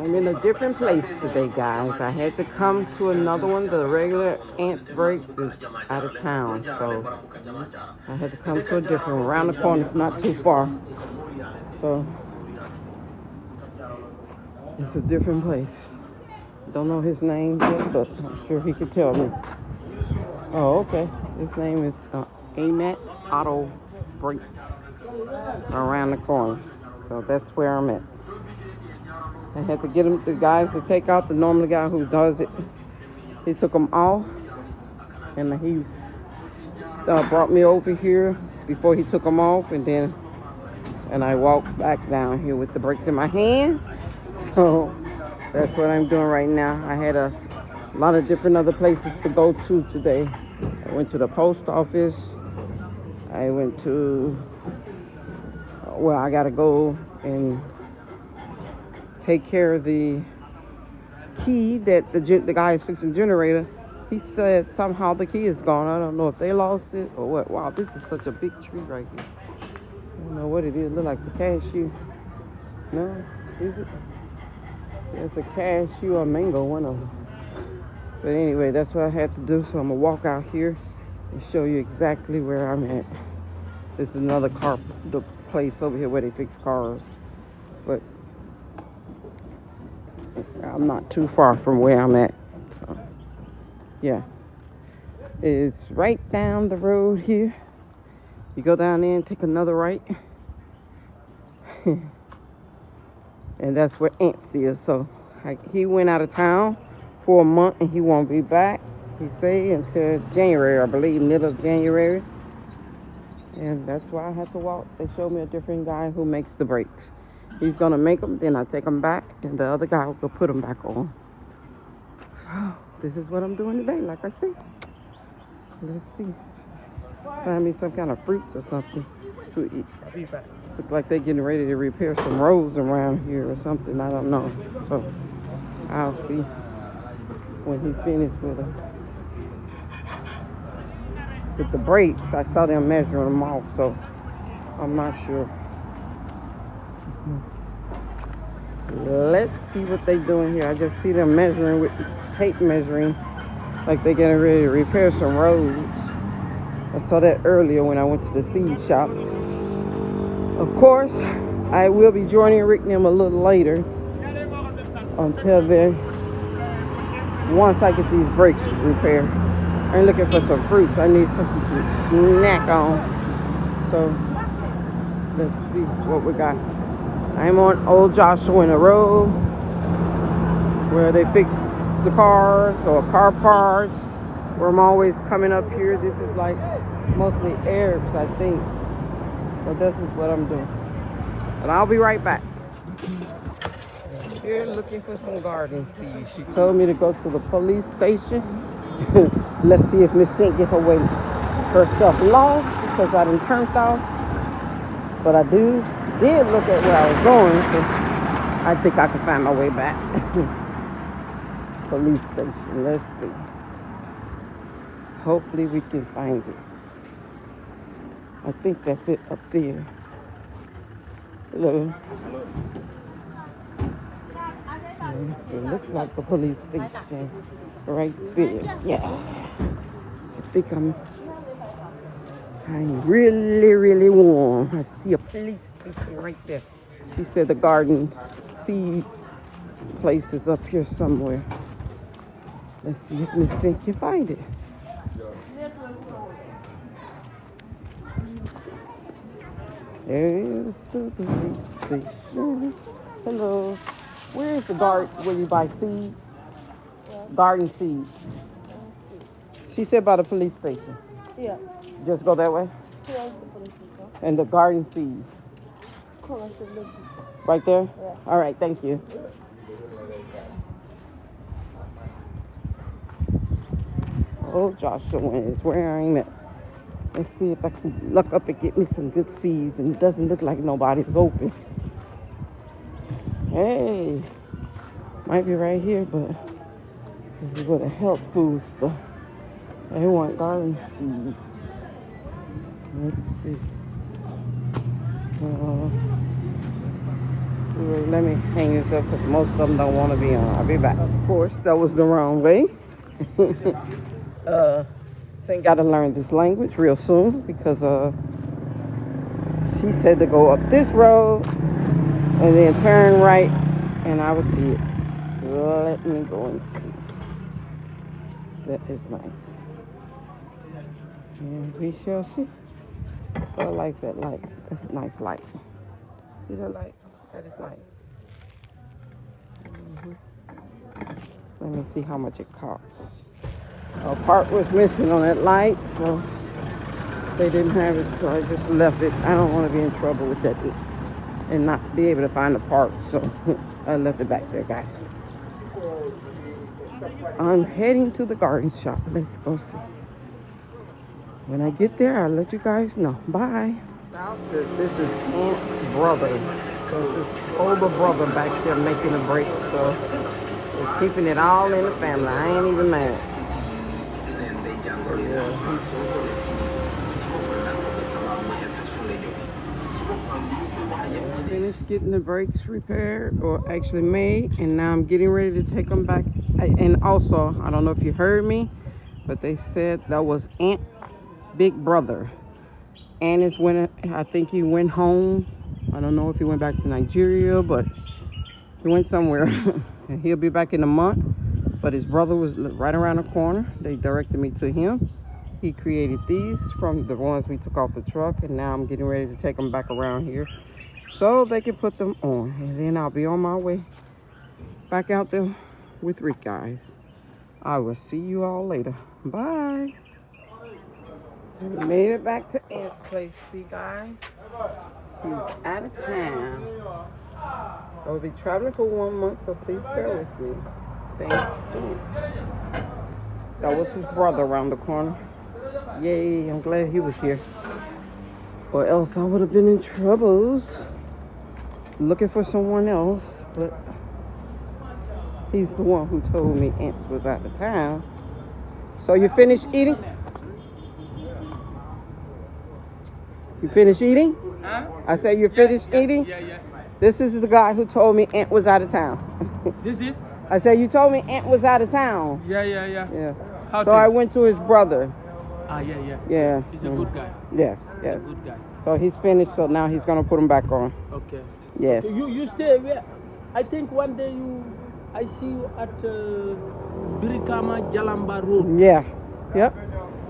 I'm in a different place today, guys. I had to come to another one. The regular ant break is out of town, so I had to come to a different one. Around the corner, it's not too far. So it's a different place. Don't know his name yet, but I'm sure he could tell me. Oh, okay. His name is Outtro Breaks. Around the corner. So that's where I'm at. I had to get the guys to take out the normal guy who does it. He took them off, and he brought me over here before he took them off, and I walked back down here with the brakes in my hand. So that's what I'm doing right now. I had a lot of different other places to go to today. I went to the post office. I went to, well, I gotta go and take care of the key that the guy is fixing the generator. He said somehow the key is gone. I don't know if they lost it or what. Wow, this is such a big tree right here. I don't know what it is. It looks like it's a cashew. No, is it? Yeah, it's a cashew or mango, one of them. But anyway, that's what I had to do. So I'm gonna walk out here and show you exactly where I'm at. This is another the place over here where they fix cars. But I'm not too far from where I'm at. So, yeah. It's right down the road here. You go down there and take another right. And that's where Ants is. So he went out of town for a month and he won't be back. He say until January, I believe, middle of January. And that's why I have to walk. They showed me a different guy who makes the brakes. He's going to make them, then I take them back, and the other guy will go put them back on. So, this is what I'm doing today, like I said. Let's see. Find me some kind of fruits or something to eat. I'll be back. Looks like they're getting ready to repair some roads around here or something. I don't know. So, I'll see when he finishes with the brakes. I saw them measuring them off, so I'm not sure. Let's see what they're doing here. I just see them measuring with tape measuring, like they're getting ready to repair some roads. I saw that earlier when I went to the seed shop. Of course, I will be joining Rick and them a little later until then. Once I get these brakes repaired, I'm looking for some fruits. I need something to snack on. So let's see what we got. I'm on Old Joshua Road where they fix the cars or car parts, where I'm always coming up here. This is like mostly Arabs, I think. So this is what I'm doing. But I'll be right back. Here looking for some garden seeds. She told me to go to the police station. Let's see if Miss Cynthia get herself lost because I done turned off. But I did look at where I was going, so I think I can find my way back. Police station, let's see. Hopefully we can find it. I think that's it up there. Hello. So it looks like the police station right there. Yeah. I think I'm really, really warm. I see a police station right there. She said the garden seeds place is up here somewhere. Let's see if Miss Cynthia can find it. There's the police station. Hello. Where is the garden where you buy seeds? Yeah. Garden seeds. She said by the police station. Yeah. Just go that way? Here's the police station. And the garden seeds. Correct, look this way. Right there? Yeah. All right, thank you. Oh, Joshua is where I'm at. Let's see if I can look up and get me some good seeds. And it doesn't look like nobody's open. Hey, might be right here, but this is where the health food stuff. They want garden seeds. Let's see. Let me hang this up because most of them don't want to be on. I'll be back. Of course, that was the wrong way. Saint got to learn this language real soon because she said to go up this road and then turn right, and I would see it. Let me go and see. That is nice. And we shall see. I like that light. That's a nice light. See that light? That is nice. Let me see how much it costs. A part was missing on that light, so they didn't have it, so I just left it. I don't want to be in trouble with that and not be able to find the part, so I left it back there, guys. I'm heading to the garden shop. Let's go see. When I get there, I'll let you guys know. Bye. This is Aunt's brother. So this older brother back there making a break, so we're keeping it all in the family. I ain't even mad. I finished getting the brakes repaired, or actually made, and now I'm getting ready to take them back. And also, I don't know if you heard me, but they said that was Aunt's big brother. And it's when I think he went home. I don't know if he went back to Nigeria, but he went somewhere. And he'll be back in a month. But his brother was right around the corner. They directed me to him. He created these from the ones we took off the truck, and now I'm getting ready to take them back around here so they can put them on. And then I'll be on my way back out there with Rick, guys. I will see you all later. Bye. We made it back to Aunt's place, see, guys. He's out of town. I will be traveling for 1 month, so please bear with me. Thanks. That was his brother around the corner. Yay, I'm glad he was here. Or else I would have been in troubles looking for someone else. But he's the one who told me Aunt was out of town. So you finished eating? You finished eating? Huh? I said you finished eating? Yeah. This is the guy who told me Aunt was out of town. This is? I said you told me Aunt was out of town. Yeah. Yeah. How So I went to his brother. Yeah. Yeah. He's a good guy. Yes. He's a good guy. So he's finished, so now he's gonna put him back on. Okay. Yes. You stay where? I think one day I see you at Birikama Jalamba Road. Yeah. Yep.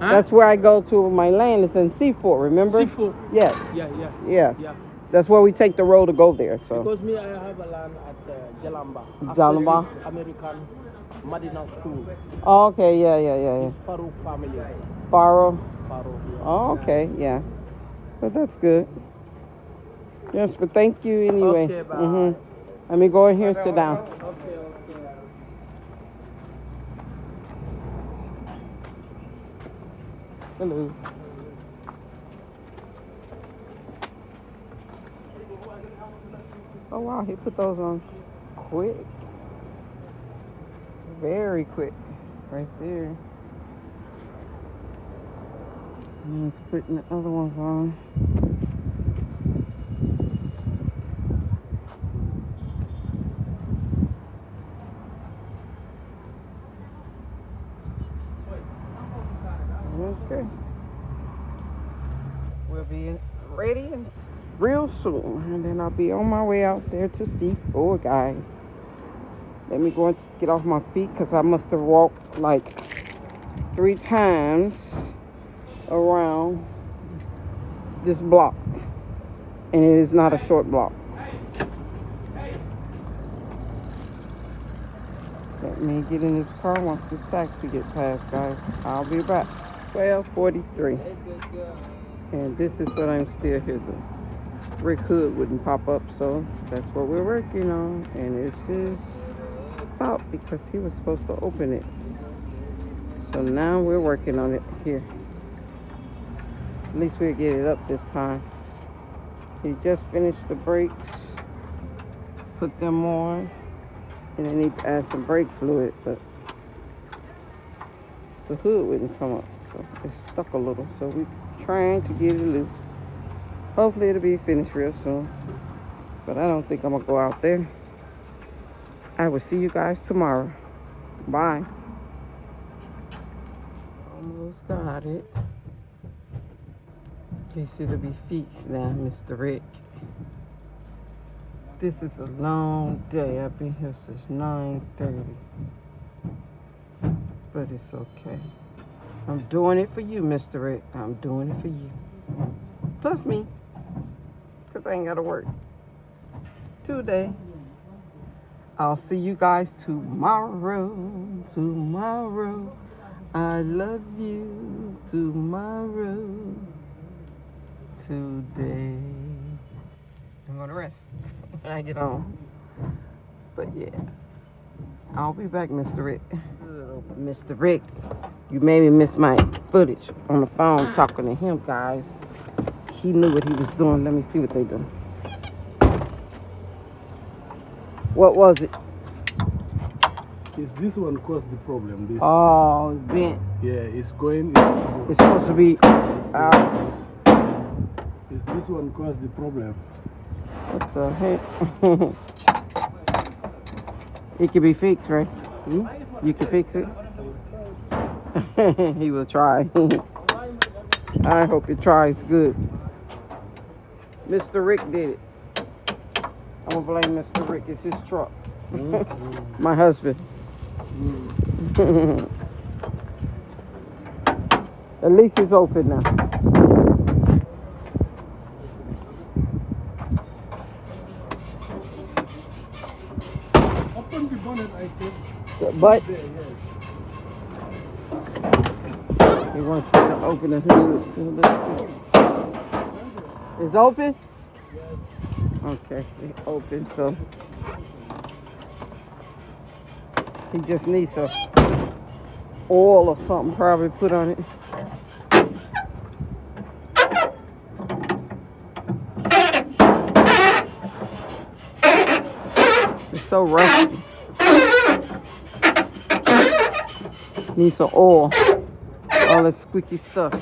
Huh? That's where I go to my land. It's in C4, remember? C4. Yes. Yeah. Yes. Yeah. That's where we take the road to go there. So. Because me, I have a land at Jalamba. Jalamba. After this American Medina School. Oh, okay. Yeah. It's Farouk family. Faro. Farouk. Yeah. Oh, okay. Yeah. But that's good. Yes, but thank you anyway. Okay, bye. Let me go in here and sit down. Okay. Hello. Oh wow, he put those on quick. Very quick. Right there. And he's putting the other ones on. Okay. We'll be ready and real soon, and then I'll be on my way out there to C4, guys. Let me go and get off my feet because I must have walked like 3 times around this block, and it is not a short block. Let me get in this car once this taxi gets past, guys. I'll be back. 12:43. And this is what I'm still here doing. Rick Hood wouldn't pop up, so that's what we're working on. And it's his fault because he was supposed to open it. So now we're working on it here. At least we'll get it up this time. He just finished the brakes, put them on, and then he add some brake fluid, but the hood wouldn't come up, so it's stuck a little. So we're trying to get it loose. Hopefully it'll be finished real soon, but I don't think I'm gonna go out there. I will see you guys tomorrow. Bye. Almost got it. Guess it'll be fixed now, Mr. Rick. This is a long day. I've been here since 9:30. But it's okay. I'm doing it for you, Mr. Rick. I'm doing it for you. Plus me. Because I ain't got to work today. I'll see you guys tomorrow. Tomorrow. I love you. Tomorrow. Today. I'm going to rest when I get home. But yeah. I'll be back, Mr. Rick. Mr. Rick, you made me miss my footage on the phone talking to him, guys. He knew what he was doing. Let me see what they do. What was it? It's this one caused the problem. This. Oh, it's bent. Yeah, it's going. It's supposed to be out. It's this one caused the problem. What the heck? It can be fixed, right? Hmm? You can fix it? He will try. I hope it tries good. Mr. Rick did it. I'm gonna blame Mr. Rick. It's his truck. My husband. At least it's open now. Open the bonnet, I think. But There, yes. he wants me to open the hood. So it's open? Okay, it's open, so he just needs some oil or something probably put on it. It's so rusty. Need some oil. All that squeaky stuff.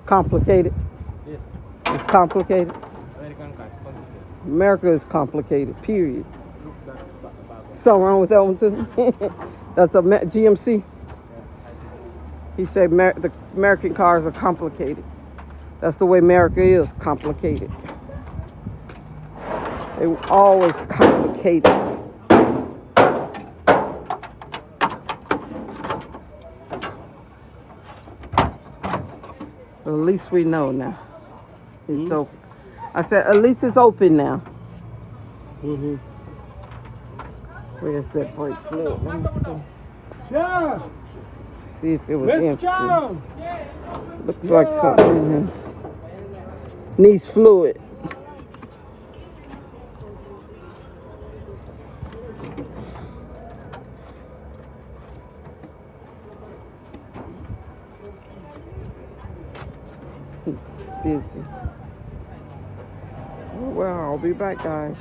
Complicated. Yes. It's complicated. American car is complicated. America is complicated, period. Look that about Something wrong with that one too? That's a GMC. He said the American cars are complicated. That's the way America is, complicated. They were always complicated. But at least we know now. It's open. I said, at least it's open now. Where's that brake fluid? Let me see. Yeah. See if it was Let's empty. jump. Looks like something in here. Needs fluid. He's busy. Oh, well, I'll be back, guys.